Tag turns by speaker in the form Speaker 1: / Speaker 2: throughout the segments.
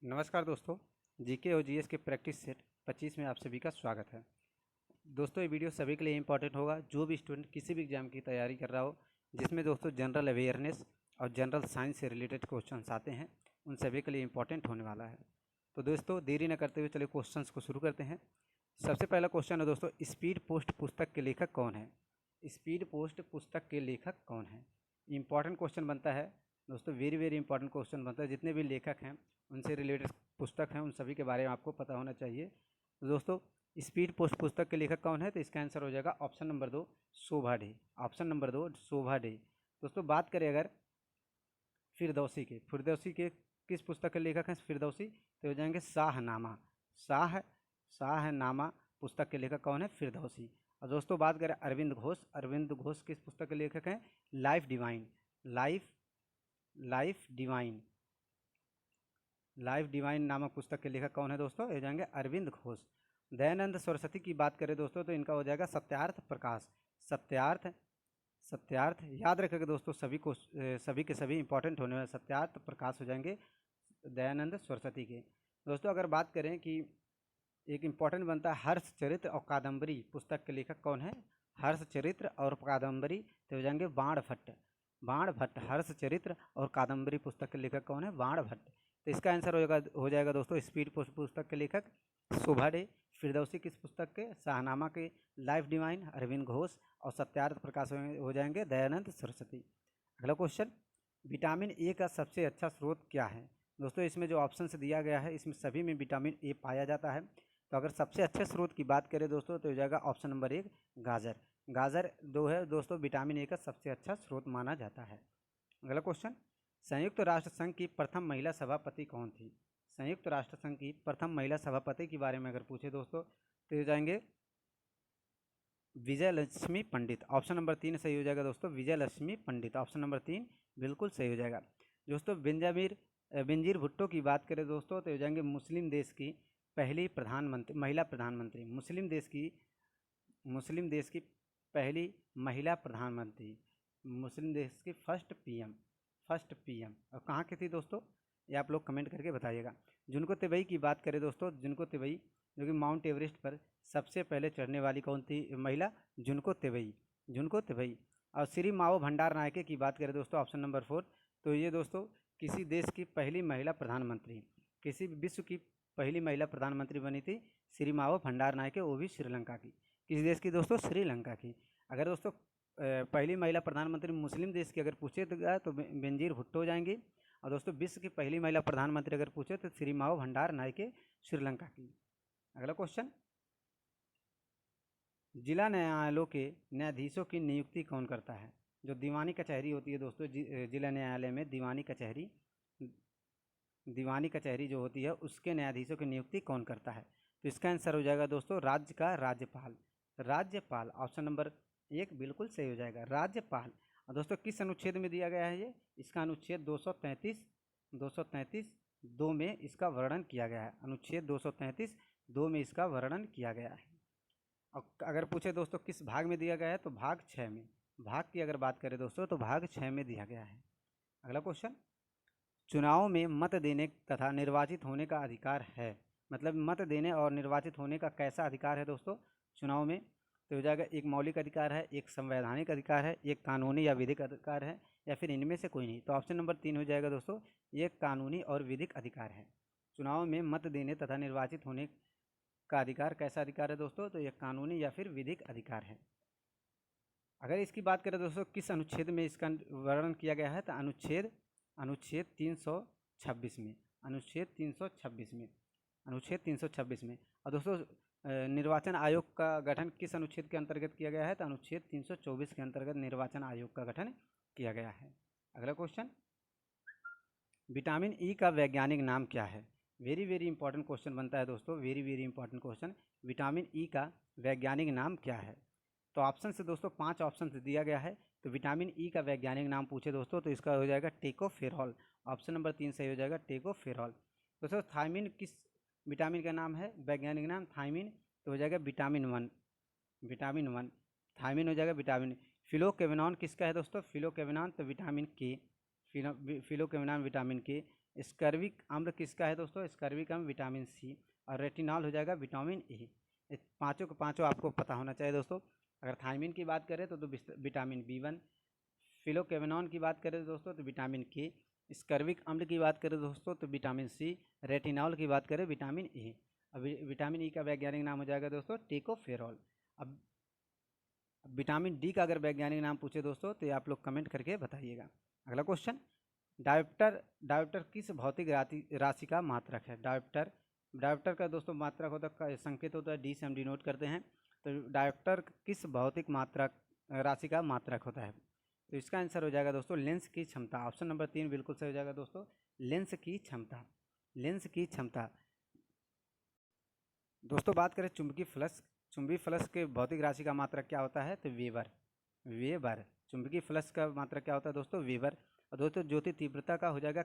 Speaker 1: नमस्कार दोस्तों, जीके और जीएस के प्रैक्टिस सेट 25 में आप सभी का स्वागत है। दोस्तों ये वीडियो सभी के लिए इंपॉर्टेंट होगा जो भी स्टूडेंट किसी भी एग्जाम की तैयारी कर रहा हो, जिसमें दोस्तों जनरल अवेयरनेस और जनरल साइंस से रिलेटेड क्वेश्चंस आते हैं, उन सभी के लिए इंपॉर्टेंट होने वाला है। तो दोस्तों देरी न करते हुए चलिए क्वेश्चंस को शुरू करते हैं। सबसे पहला क्वेश्चन है दोस्तों, स्पीड पोस्ट पुस्तक के लेखक कौन है? स्पीड पोस्ट पुस्तक के लेखक कौन है? इंपॉर्टेंट क्वेश्चन बनता है दोस्तों, वेरी वेरी इंपॉर्टेंट क्वेश्चन बनता है। जितने भी लेखक हैं उनसे रिलेटेड पुस्तक हैं, उन सभी के बारे में आपको पता होना चाहिए। तो दोस्तों स्पीड पोस्ट पुस्तक के लेखक कौन है? तो इसका आंसर हो जाएगा ऑप्शन नंबर 2, शोभा डे। ऑप्शन नंबर 2, शोभा डे। दोस्तों बात करें अगर फिरदौसी के किस पुस्तक के लेखक हैं फिरदौसी? तो हो जाएंगे शाहनामा। शाहनामा पुस्तक के लेखक कौन है? फिरदौसी। और दोस्तों बात करें अरविंद घोष किस पुस्तक के लेखक हैं? Life divine. लाइफ डिवाइन नामक पुस्तक के लेखक कौन है दोस्तों? हो जाएंगे अरविंद घोष। दयानंद सरस्वती की बात करें दोस्तों तो इनका हो जाएगा सत्यार्थ प्रकाश। सत्यार्थ याद रखेगा दोस्तों, सभी के सभी इंपॉर्टेंट होने वाले सत्यार्थ प्रकाश हो जाएंगे दयानंद सरस्वती के। दोस्तों अगर बात करें कि एक इम्पॉर्टेंट बनता है हर्ष चरित्र और कादम्बरी पुस्तक के लेखक कौन है? हर्ष चरित्र और कादम्बरी तो हो जाएंगे बाण भट्ट। हर्ष चरित्र और कादम्बरी पुस्तक के लेखक कौन है? बाण भट्ट। तो इसका आंसर हो जाएगा दोस्तों स्पीड पोस्ट पुस्तक के लेखक शोभा डे। फिरदौसी किस पुस्तक के? शाहनामा के। लाइफ डिवाइन अरविंद घोष और सत्यार्थ प्रकाश हो जाएंगे दयानंद सरस्वती। अगला क्वेश्चन, विटामिन ए का सबसे अच्छा स्रोत क्या है? दोस्तों इसमें जो ऑप्शन दिया गया है इसमें सभी में विटामिन ए पाया जाता है। तो अगर सबसे अच्छे स्रोत की बात करें दोस्तों तो हो जाएगा ऑप्शन नंबर 1, गाजर दो है दोस्तों, विटामिन ए का सबसे अच्छा स्रोत माना जाता है। अगला क्वेश्चन, संयुक्त राष्ट्र संघ की प्रथम महिला सभापति कौन थी? संयुक्त राष्ट्र संघ की प्रथम महिला सभापति के बारे में अगर पूछे दोस्तों तो हो जाएंगे विजय लक्ष्मी पंडित। ऑप्शन नंबर 3 सही हो जाएगा दोस्तों, विजय लक्ष्मी पंडित। ऑप्शन नंबर 3 बिल्कुल सही हो जाएगा। दोस्तों बेनजीर भुट्टो की बात करें दोस्तों तो हो जाएंगे मुस्लिम देश की पहली महिला प्रधानमंत्री। मुस्लिम देश की पहली महिला प्रधानमंत्री, मुस्लिम देश की फर्स्ट पीएम। और कहाँ की थी दोस्तों? ये आप लोग कमेंट करके बताइएगा। जुनको तिबई की बात करें दोस्तों, जुनको तिबई जो कि माउंट एवरेस्ट पर सबसे पहले चढ़ने वाली कौन थी महिला? जुनको तिबई। और श्री मावो भंडार नायके की बात करें दोस्तों ऑप्शन नंबर 4, तो ये दोस्तों किसी देश की पहली महिला प्रधानमंत्री, किसी विश्व की पहली महिला प्रधानमंत्री बनी थी श्री मावो भंडार नायके, वो भी श्रीलंका की। किस देश की दोस्तों? श्रीलंका की। अगर दोस्तों पहली महिला प्रधानमंत्री मुस्लिम देश की अगर पूछे तो बेनजीर भुट्टो हो जाएंगी। और दोस्तों विश्व की पहली महिला प्रधानमंत्री अगर पूछे तो श्री मावो भंडार नायके, श्रीलंका की। अगला क्वेश्चन, जिला न्यायालयों के न्यायाधीशों की नियुक्ति कौन करता है? जो दीवानी कचहरी होती है दोस्तों, जिला न्यायालय में दीवानी कचहरी जो होती है उसके न्यायाधीशों की नियुक्ति कौन करता है? तो इसका आंसर हो जाएगा दोस्तों राज्य का राज्यपाल। ऑप्शन नंबर 1 बिल्कुल सही हो जाएगा, राज्यपाल। और दोस्तों किस अनुच्छेद में दिया गया है ये? इसका अनुच्छेद 233 2 में इसका वर्णन किया गया है। अनुच्छेद 233 2 में इसका वर्णन किया गया है। और अगर पूछे दोस्तों किस भाग में दिया गया है तो भाग 6 में। भाग की अगर बात करें दोस्तों तो भाग 6 में दिया गया है। अगला क्वेश्चन, चुनाव में मत देने तथा निर्वाचित होने का अधिकार है। मतलब मत देने और निर्वाचित होने का कैसा अधिकार है दोस्तों चुनाव में? तो हो जाएगा एक मौलिक अधिकार है, एक संवैधानिक अधिकार है, एक कानूनी या विधिक अधिकार है, या फिर इनमें से कोई नहीं। तो ऑप्शन नंबर 3 हो जाएगा दोस्तों, ये कानूनी और विधिक अधिकार है। चुनाव में मत देने तथा निर्वाचित होने का अधिकार कैसा अधिकार है दोस्तों? तो यह कानूनी या फिर विधिक अधिकार है। अगर इसकी बात करें दोस्तों किस अनुच्छेद में इसका वर्णन किया गया है तो अनुच्छेद 326 में। अनुच्छेद 326 में। और दोस्तों निर्वाचन आयोग का गठन किस अनुच्छेद के अंतर्गत किया गया है? तो अनुच्छेद 324 के अंतर्गत निर्वाचन आयोग का गठन किया गया है। अगला क्वेश्चन, विटामिन ई का वैज्ञानिक नाम क्या है? वेरी वेरी इंपॉर्टेंट क्वेश्चन बनता है दोस्तों, very very important question. Vitamin E का वैज्ञानिक नाम क्या है? तो ऑप्शन से दोस्तों 5 ऑप्शन से दिया गया है। तो विटामिन ई का वैज्ञानिक नाम पूछे दोस्तों तो इसका हो जाएगा टेकोफेरॉल। ऑप्शन नंबर 3 सही हो जाएगा, टेकोफेरॉल। दोस्तों थायमिन किस विटामिन का नाम है? वैज्ञानिक नाम थायमिन, तो हो जाएगा विटामिन 1। थायमिन हो जाएगा विटामिन। फिलोकेविनॉन किसका है दोस्तों? फिलोकेविनॉन तो विटामिन के, फिलोकेविनॉन विटामिन के। स्कर्विक अम्ल किसका है दोस्तों? स्कर्विक अम्ल विटामिन सी। और रेटिनॉल हो जाएगा विटामिन ए। पाँचों के पाँचों आपको पता होना चाहिए दोस्तों। अगर थायमिन की बात करें तो विटामिन B1, फिलोकेवेनॉन की बात करें दोस्तों तो विटामिन के, स्कर्विक अम्ल की बात करें दोस्तों तो विटामिन सी, रेटिनॉल की बात करें विटामिन ए। अब विटामिन ई का वैज्ञानिक नाम हो जाएगा दोस्तों टेकोफेरॉल। अब विटामिन डी का अगर वैज्ञानिक नाम पूछे दोस्तों तो ये आप लोग कमेंट करके बताइएगा। अगला क्वेश्चन, डायोप्टर किस भौतिक राशि का मात्रक है? डायोप्टर का दोस्तों मात्रक होता है, संकेत होता है डी से हम डिनोट करते हैं। तो डायोप्टर किस भौतिक मात्रक राशि का मात्रक होता है? तो इसका आंसर हो जाएगा दोस्तों लेंस की क्षमता। ऑप्शन नंबर 3 बिल्कुल सही हो जाएगा दोस्तों, लेंस की क्षमता। लेंस की क्षमता। दोस्तों बात करें चुंबकीय फ्लक्स के भौतिक राशि का मात्रक क्या होता है? तो वेबर। चुंबकीय फ्लक्स का मात्रक क्या होता है दोस्तों? वेबर। और दोस्तों ज्योति तीव्रता का हो जाएगा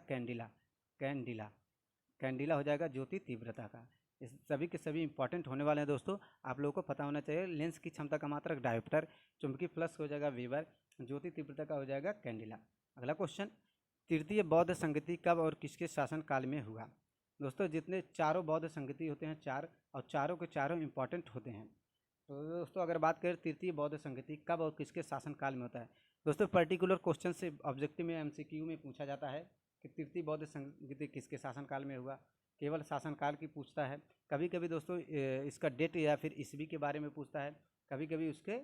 Speaker 1: कैंडिला हो जाएगा ज्योति तीव्रता का। इस सभी के सभी इंपॉर्टेंट होने वाले हैं दोस्तों, आप लोगों को पता होना चाहिए। लेंस की क्षमता का मात्रक डायोप्टर, चुंबकीय फ्लक्स हो जाएगा वेबर, ज्योति तीव्रता का हो जाएगा कैंडिला। अगला क्वेश्चन, तृतीय बौद्ध संगति कब और किसके शासनकाल में हुआ? दोस्तों जितने चारों बौद्ध संगति होते हैं, चार, और चारों के चारों इंपॉर्टेंट होते हैं। तो दोस्तों अगर बात करें तृतीय बौद्ध संगति कब और किसके शासनकाल में होता है, दोस्तों पर्टिकुलर क्वेश्चन से ऑब्जेक्टिव में MCQ में पूछा जाता है कि तृतीय बौद्ध संगति किसके शासनकाल में हुआ, केवल शासनकाल की पूछता है। कभी कभी दोस्तों इसका डेट या फिर ईस्वी के बारे में पूछता है, कभी कभी उसके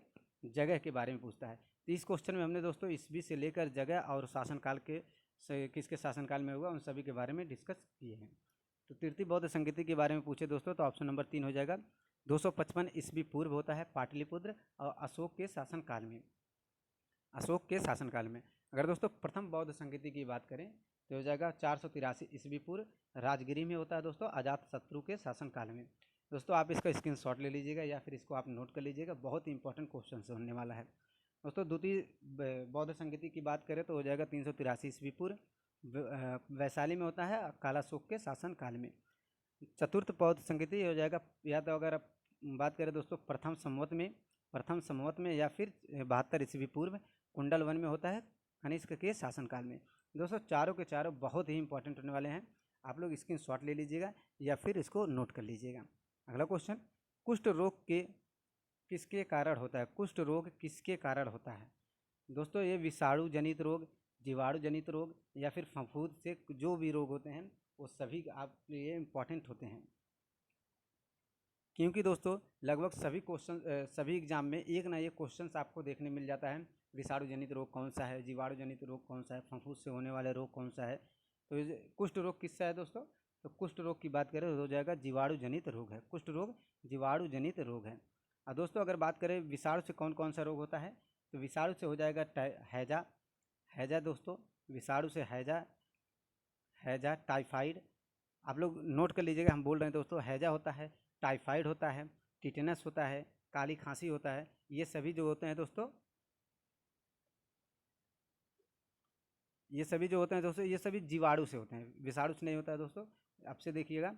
Speaker 1: जगह के बारे में पूछता है। तो इस क्वेश्चन में हमने दोस्तों ईस्वी से लेकर जगह और शासनकाल के किसके शासनकाल में हुआ उन सभी के बारे में डिस्कस किए हैं। तो तृतीय बौद्ध संगति के बारे में पूछे दोस्तों तो ऑप्शन नंबर 3 हो जाएगा 255 ईस्वी पूर्व होता है पाटलिपुत्र और अशोक के शासनकाल में। अगर दोस्तों प्रथम बौद्ध संगति की बात करें तो हो जाएगा 483 ईस्वी पूर्व राजगिरी में होता है दोस्तों, अजातशत्रु के शासनकाल में। दोस्तों आप इसका स्क्रीनशॉट ले लीजिएगा या फिर इसको आप नोट कर लीजिएगा, बहुत ही इंपॉर्टेंट क्वेश्चन होने वाला है। दोस्तों द्वितीय बौद्ध संगति की बात करें तो हो जाएगा 383 ईस्वी पूर्व, वैशाली में होता है कालाशोक के शासनकाल में। चतुर्थ बौद्ध संगति हो जाएगा, या तो अगर आप बात करें दोस्तों प्रथम संवत में या फिर 72 ईस्वी पूर्व कुंडल वन में होता है कनिष्क के शासनकाल में। दोस्तों चारों के चारों बहुत ही इंपॉर्टेंट होने वाले हैं, आप लोग स्क्रीनशॉट ले लीजिएगा या फिर इसको नोट कर लीजिएगा। अगला क्वेश्चन, कुष्ठ रोग किसके कारण होता है? कुष्ठ रोग किसके कारण होता है? दोस्तों ये विषाणु जनित रोग, जीवाणु जनित रोग या फिर फफूंद से जो भी रोग होते हैं वो सभी आप ये इंपॉर्टेंट होते हैं, क्योंकि दोस्तों लगभग सभी एग्जाम में एक ना एक क्वेश्चन आपको देखने मिल जाता है। विषाणु जनित रोग कौन सा है, जीवाणु जनित रोग कौन सा है, फफूंद से होने वाला रोग कौन सा है। तो कुष्ठ रोग किससा है दोस्तों? तो कुष्ठ रोग की बात करें तो हो जाएगा जीवाणु जनित रोग है। कुष्ठ रोग जीवाणु जनित रोग है। और दोस्तों अगर बात करें विषाणु से कौन कौन सा रोग होता है, तो विषाणु से हो जाएगा हैजा दोस्तों, विषाणु से हैजा टाइफाइड। आप लोग नोट कर लीजिएगा, हम बोल रहे हैं दोस्तों हैजा होता है, टाइफाइड होता है, टिटेनस होता है, काली खांसी होता है। ये सभी जो होते हैं दोस्तों ये सभी जीवाणु से होते हैं, विषाणु से नहीं होता है दोस्तों। आपसे देखिएगा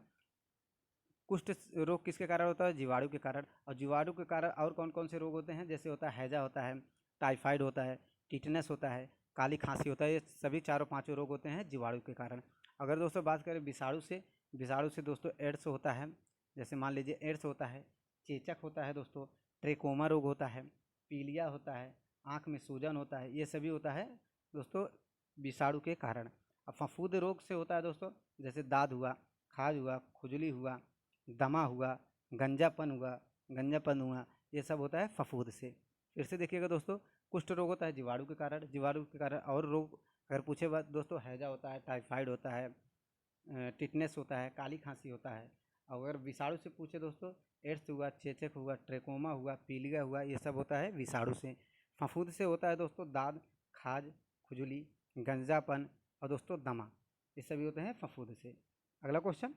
Speaker 1: कुष्ठ रोग किसके कारण होता है? जीवाणु के कारण। और जीवाणु के कारण और कौन कौन से रोग होते हैं? जैसे होता है हैजा होता है, टाइफाइड होता है, टिटेनस होता है, काली खांसी होता है। ये सभी चारों पांचों रोग होते हैं जीवाणु के कारण। अगर दोस्तों बात करें विषाणु से दोस्तों एड्स होता है, जैसे मान लीजिए एड्स होता है, चेचक होता है दोस्तों, ट्रेकोमा रोग होता है, पीलिया होता है, आँख में सूजन होता है। ये सभी होता है दोस्तों विषाणु के कारण। अब फफूंद रोग से होता है दोस्तों, जैसे दाद हुआ, खाज हुआ, खुजली हुआ, दमा हुआ, गंजापन हुआ, ये सब होता है फफूंद से। फिर से देखिएगा दोस्तों, कुष्ठ रोग होता है जीवाणु के कारण। और रोग अगर पूछे बात दोस्तों, हैजा होता है, टाइफाइड होता है, टिटनेस होता है, काली खांसी होता है। अगर विषाणु से पूछे दोस्तों, एड्स हुआ, चेचक हुआ, ट्रेकोमा हुआ, पीलिया हुआ, ये सब होता है विषाणु से। फफूंद से होता है दोस्तों दाद, खाज, खुजली, गंजापन और दोस्तों दमा, ये सभी होते हैं फफूंद से। अगला क्वेश्चन,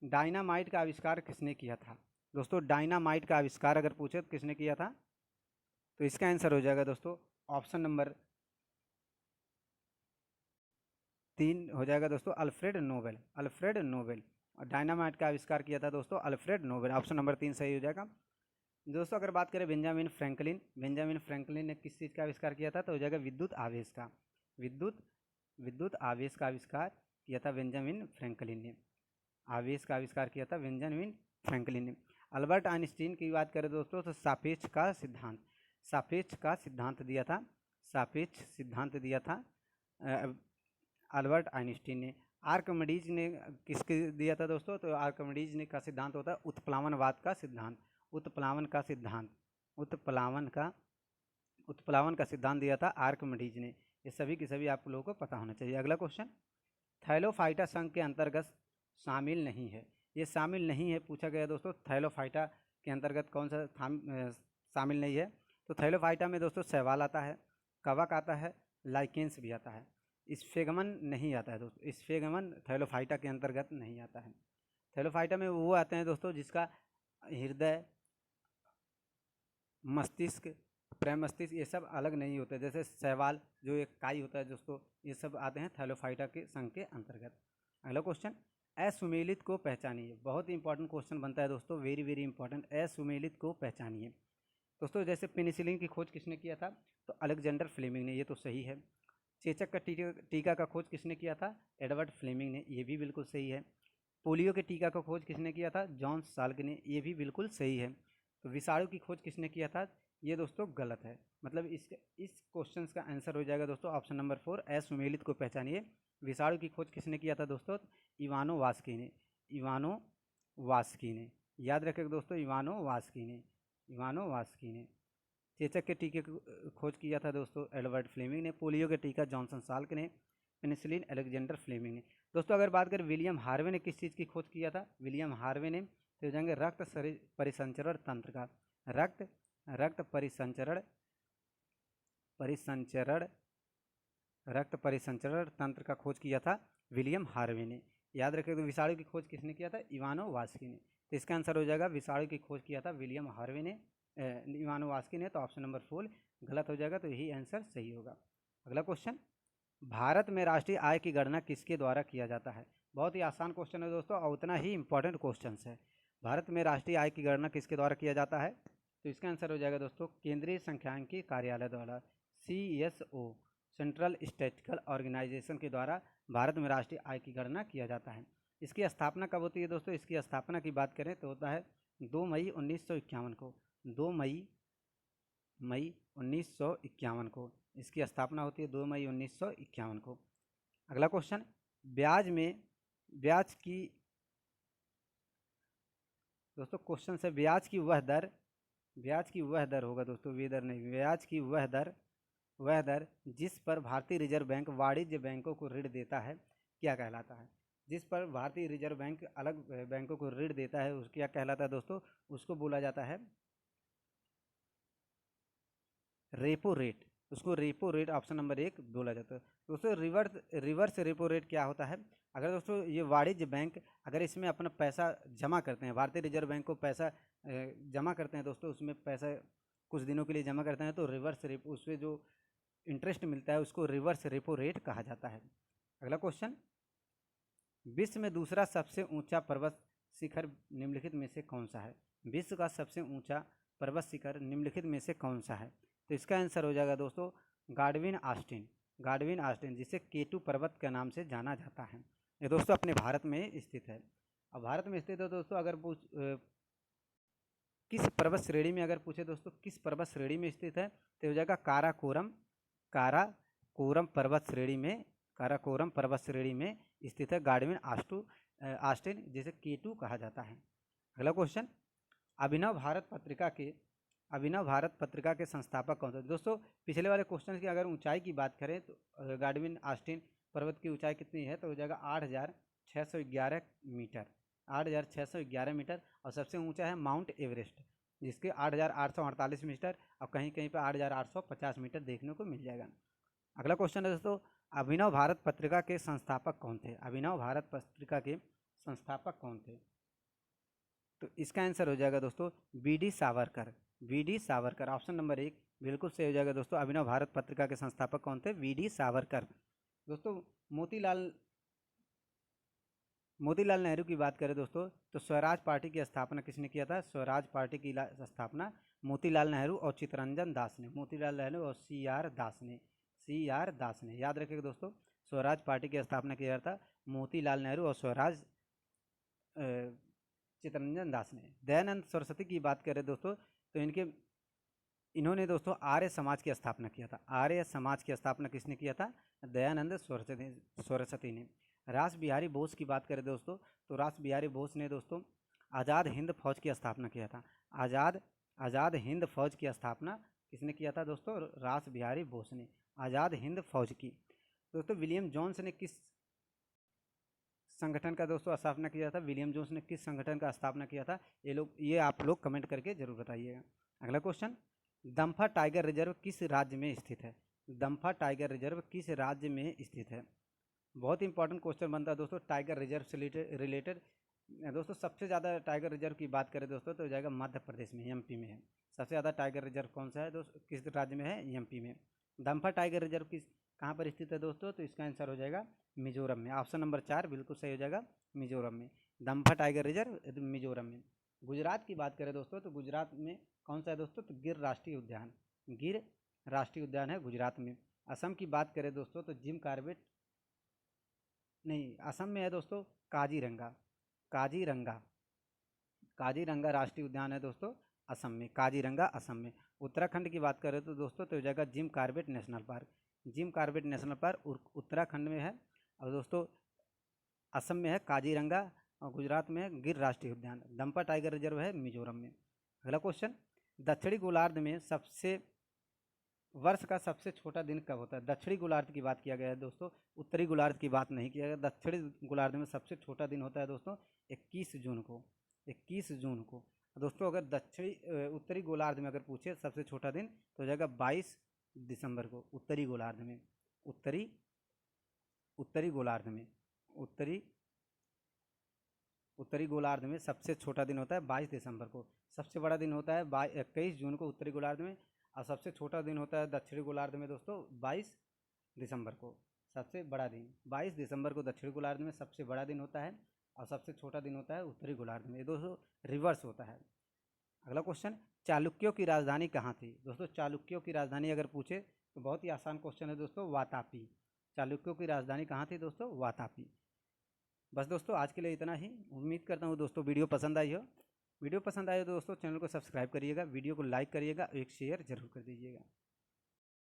Speaker 1: डायनामाइट का आविष्कार किसने किया था? दोस्तों डायनामाइट का आविष्कार अगर पूछे तो किसने किया था, तो इसका आंसर हो जाएगा दोस्तों ऑप्शन नंबर 3 हो जाएगा दोस्तों अल्फ्रेड नोबेल। और डायनामाइट का आविष्कार किया था दोस्तों अल्फ्रेड नोबेल। ऑप्शन नंबर 3 सही हो जाएगा। दोस्तों अगर बात करें बेंजामिन फ्रैंकलिन ने किस चीज़ का आविष्कार किया था, तो हो जाएगा विद्युत आवेश का आविष्कार किया था बेंजामिन फ्रैंकलिन ने। आवेश का आविष्कार किया था बेंजामिन फ्रैंकलिन ने। अल्बर्ट आइंस्टीन की बात करें दोस्तों तो सापेक्ष का सिद्धांत दिया था, सापेक्ष सिद्धांत दिया था अल्बर्ट आइंस्टीन ने। आर्किमिडीज ने किसके दिया था दोस्तों? तो आर्किमिडीज ने का सिद्धांत होता है उत्प्लावनवाद का सिद्धांत, उत्प्लावन का सिद्धांत दिया था आर्किमिडीज ने। ये सभी के सभी आप लोगों को पता होना चाहिए। अगला क्वेश्चन, थैलोफाइटा संघ के अंतर्गत शामिल नहीं है। ये शामिल नहीं है पूछा गया दोस्तों, थैलोफाइटा के अंतर्गत कौन सा शामिल नहीं है? तो थैलोफाइटा में दोस्तों शैवाल आता है, कवक आता है, लाइकेंस भी आता है, स्फेगमन नहीं आता है दोस्तों। स्फेगमन थैलोफाइटा के अंतर्गत नहीं आता है। थैलोफाइटा में वो आते हैं दोस्तों जिसका हृदय, मस्तिष्क, प्रेम मस्तिष्क ये सब अलग नहीं होते, जैसे शैवाल जो एक काई होता है दोस्तों, ये सब आते हैं थैलोफाइटा के संघ के अंतर्गत। अगला क्वेश्चन, असुमेलित को पहचानिए। बहुत ही इंपॉर्टेंट क्वेश्चन बनता है दोस्तों, वेरी वेरी इंपॉर्टेंट। असुमेलित को पहचानिए दोस्तों। जैसे पेनिसिलिन की खोज किसने किया था? तो अलेक्जेंडर फ्लेमिंग ने, ये तो सही है। चेचक का टीका का खोज किसने किया था? एडवर्ड फ्लेमिंग ने, ये भी बिल्कुल सही है। पोलियो के टीका का खोज किसने किया था? जॉन साल्क ने, ये भी बिल्कुल सही है। तो विषाणु की खोज किसने किया था? ये दोस्तों गलत है। मतलब इस क्वेश्चन का आंसर हो जाएगा दोस्तों ऑप्शन नंबर 4, असुमेलित को पहचानिए। विषाणु की खोज किसने किया था दोस्तों? इवानो वास्की ने, इवानो वास्की ने, याद रखेगा दोस्तों, इवानो वास्की ने। चेचक के टीके की खोज किया था दोस्तों एडवर्ड फ्लेमिंग ने। पोलियो के टीका जॉनसन साल्क ने। पेनिसिलिन अलेक्जेंडर फ्लेमिंग ने। दोस्तों अगर बात करें विलियम हार्वे ने किस चीज़ की खोज किया था? विलियम हार्वे ने तो जाएंगे रक्त परिसंचरण तंत्र का, रक्त परिसंचरण तंत्र का खोज किया था विलियम हार्वे ने। याद रखें तो विषाणु की खोज किसने किया था? इवानो वास्की ने। तो इसका आंसर हो जाएगा विषाणु की खोज किया था विलियम हार्वे ने, इवानो वास्की ने। तो ऑप्शन नंबर 4 गलत हो जाएगा, तो यही आंसर सही होगा। अगला क्वेश्चन, भारत में राष्ट्रीय आय की गणना किसके द्वारा किया जाता है? बहुत ही आसान क्वेश्चन है दोस्तों और उतना ही इंपॉर्टेंट क्वेश्चन है। भारत में राष्ट्रीय आय की गणना किसके द्वारा किया जाता है? तो इसका आंसर हो जाएगा दोस्तों केंद्रीय सांख्यिकी कार्यालय द्वारा, CSO, सेंट्रल स्टैटिस्टिकल ऑर्गेनाइजेशन के द्वारा भारत में राष्ट्रीय आय की गणना किया जाता है। इसकी स्थापना कब होती है दोस्तों? इसकी स्थापना की बात करें तो होता है 2 मई 1951 को, 2 मई 1951 को इसकी स्थापना होती है, 2 मई 1951 को। अगला क्वेश्चन, ब्याज की दोस्तों क्वेश्चन से ब्याज की वह दर होगा दोस्तों, वेदर नहीं, ब्याज की वह दर जिस पर भारतीय रिजर्व बैंक वाणिज्य बैंकों को ऋण देता है क्या कहलाता है? जिस पर भारतीय रिजर्व बैंक अलग बैंकों को ऋण देता है उसको क्या कहलाता है दोस्तों? उसको बोला जाता है रेपो रेट, उसको रेपो रेट ऑप्शन नंबर 1 बोला जाता है दोस्तों। रिवर्स रेपो रेट क्या होता है? अगर दोस्तों ये वाणिज्य बैंक अगर इसमें अपना पैसा जमा करते हैं, भारतीय रिजर्व बैंक को पैसा जमा करते हैं दोस्तों, उसमें पैसा कुछ दिनों के लिए जमा करते हैं तो रिवर्स रेपो, उससे जो इंटरेस्ट मिलता है उसको रिवर्स रेपो रेट कहा जाता है। अगला क्वेश्चन, विश्व में दूसरा सबसे ऊंचा पर्वत शिखर निम्नलिखित में से कौन सा है? विश्व का सबसे ऊंचा पर्वत शिखर निम्नलिखित में से कौन सा है? तो इसका आंसर हो जाएगा दोस्तों गार्डविन आस्टिन, जिसे केटू पर्वत के नाम से जाना जाता है। ये दोस्तों अपने भारत में स्थित है। अब भारत में स्थित है दोस्तों, अगर किस पर्वत श्रेणी में अगर पूछे दोस्तों किस पर्वत श्रेणी में स्थित है तो हो जाएगा काराकोरम पर्वत श्रेणी में स्थित है गार्डविन आस्टिन, जिसे केटू कहा जाता है। अगला क्वेश्चन, अभिनव भारत पत्रिका के संस्थापक कौन थे? दोस्तों पिछले वाले क्वेश्चन की अगर ऊंचाई की बात करें तो गार्डविन आस्टिन पर्वत की ऊंचाई कितनी है? तो हो जाएगा 8,611 मीटर, 8,611 मीटर। और सबसे ऊंचा है माउंट एवरेस्ट, जिसके 8,848 मीटर और कहीं कहीं पर 8,850 मीटर देखने को मिल जाएगा। अगला क्वेश्चन है दोस्तों, अभिनव भारत पत्रिका के संस्थापक कौन थे? अभिनव भारत पत्रिका के संस्थापक कौन थे? तो इसका आंसर हो जाएगा दोस्तों V D Savarkar, option number 1 बिल्कुल सही हो जाएगा दोस्तों। अभिनव भारत पत्रिका के संस्थापक कौन थे? वी.डी. सावरकर। दोस्तों मोतीलाल नेहरू की बात करें दोस्तों तो स्वराज पार्टी की स्थापना किसने किया था? स्वराज पार्टी की स्थापना मोतीलाल नेहरू और चित्तरंजन दास ने, मोतीलाल नेहरू और सी आर दास ने। याद रखिएगा दोस्तों, स्वराज पार्टी की स्थापना किया था? मोतीलाल नेहरू और स्वराज चित्तरंजन दास ने। दयानंद सरस्वती की बात करें दोस्तों तो इन्होंने दोस्तों आर्य समाज की स्थापना किया था। आर्य समाज की स्थापना किसने किया था? दयानंद सरस्वती ने। रास बिहारी बोस की बात करें दोस्तों तो रास बिहारी बोस ने दोस्तों आज़ाद हिंद फौज की स्थापना किया था। आज़ाद हिंद फौज की स्थापना किसने किया था दोस्तों? रास बिहारी बोस ने आज़ाद हिंद फौज की। दोस्तों विलियम जोन्स ने किस संगठन का दोस्तों स्थापना किया था? विलियम जोन्स ने किस संगठन का स्थापना किया था? ये आप लोग कमेंट करके जरूर बताइएगा। अगला क्वेश्चन, दम्फा टाइगर रिजर्व किस राज्य में स्थित है? दम्फा टाइगर रिजर्व किस राज्य में स्थित है? बहुत इंपॉर्टेंट क्वेश्चन बनता है दोस्तों टाइगर रिजर्व से रिलेटेड। दोस्तों सबसे ज़्यादा टाइगर रिजर्व की बात करें दोस्तों तो हो जाएगा मध्य प्रदेश में, एमपी में है। सबसे ज़्यादा टाइगर रिजर्व कौन सा है दोस्तों, किस राज्य में है? एमपी में। दम्फा टाइगर रिजर्व कहाँ पर स्थित है दोस्तों? तो इसका आंसर हो जाएगा मिजोरम में। ऑप्शन नंबर 4 बिल्कुल सही हो जाएगा, मिजोरम में। दम्फा टाइगर रिजर्व मिजोरम में। गुजरात की बात करें दोस्तों तो गुजरात में कौन सा है दोस्तों? तो गिर राष्ट्रीय उद्यान। गिर राष्ट्रीय उद्यान है गुजरात में। असम की बात करें दोस्तों तो जिम कार्बेट नहीं, असम में है दोस्तों काजीरंगा। काजीरंगा काजीरंगा राष्ट्रीय उद्यान है दोस्तों असम में। काजीरंगा असम में। उत्तराखंड की बात करें तो दोस्तों तो जगह Jim Corbett National Park. Jim Corbett National Park Uttarakhand में है और दोस्तों असम में है काजीरंगा और गुजरात में है गिर राष्ट्रीय उद्यान। दम्पा टाइगर रिजर्व है मिजोरम में। अगला क्वेश्चन, दक्षिणी गोलार्ध में वर्ष का सबसे छोटा दिन कब होता है? दक्षिणी गोलार्ध की बात किया गया है दोस्तों, उत्तरी गोलार्ध की बात नहीं किया गया। दक्षिणी गोलार्ध में सबसे छोटा दिन होता है दोस्तों 21 जून को। 21 जून को दोस्तों। अगर उत्तरी गोलार्ध में अगर पूछे सबसे छोटा दिन तो हो जाएगा 22 दिसंबर को। उत्तरी गोलार्ध में उत्तरी गोलार्ध में उत्तरी गोलार्ध में सबसे छोटा दिन होता है 22 दिसंबर को। सबसे बड़ा दिन होता है 21 जून को उत्तरी गोलार्ध में, और सबसे छोटा दिन होता है दक्षिणी गोलार्ध में दोस्तों 22 दिसंबर को। सबसे बड़ा दिन 22 दिसंबर को दक्षिणी गोलार्ध में सबसे बड़ा दिन होता है और सबसे छोटा दिन होता है उत्तरी गोलार्ध में। दोस्तों रिवर्स होता है। अगला क्वेश्चन, चालुक्यों की राजधानी कहाँ थी? दोस्तों चालुक्यों की राजधानी अगर पूछे तो बहुत ही आसान क्वेश्चन है दोस्तों, वातापी। चालुक्यों की राजधानी कहाँ थी दोस्तों? वातापी। बस दोस्तों आज के लिए इतना ही। उम्मीद करता हूँ दोस्तों वीडियो पसंद आई हो। वीडियो पसंद आए तो दोस्तों चैनल को सब्सक्राइब करिएगा, वीडियो को लाइक करिएगा, एक शेयर जरूर कर दीजिएगा।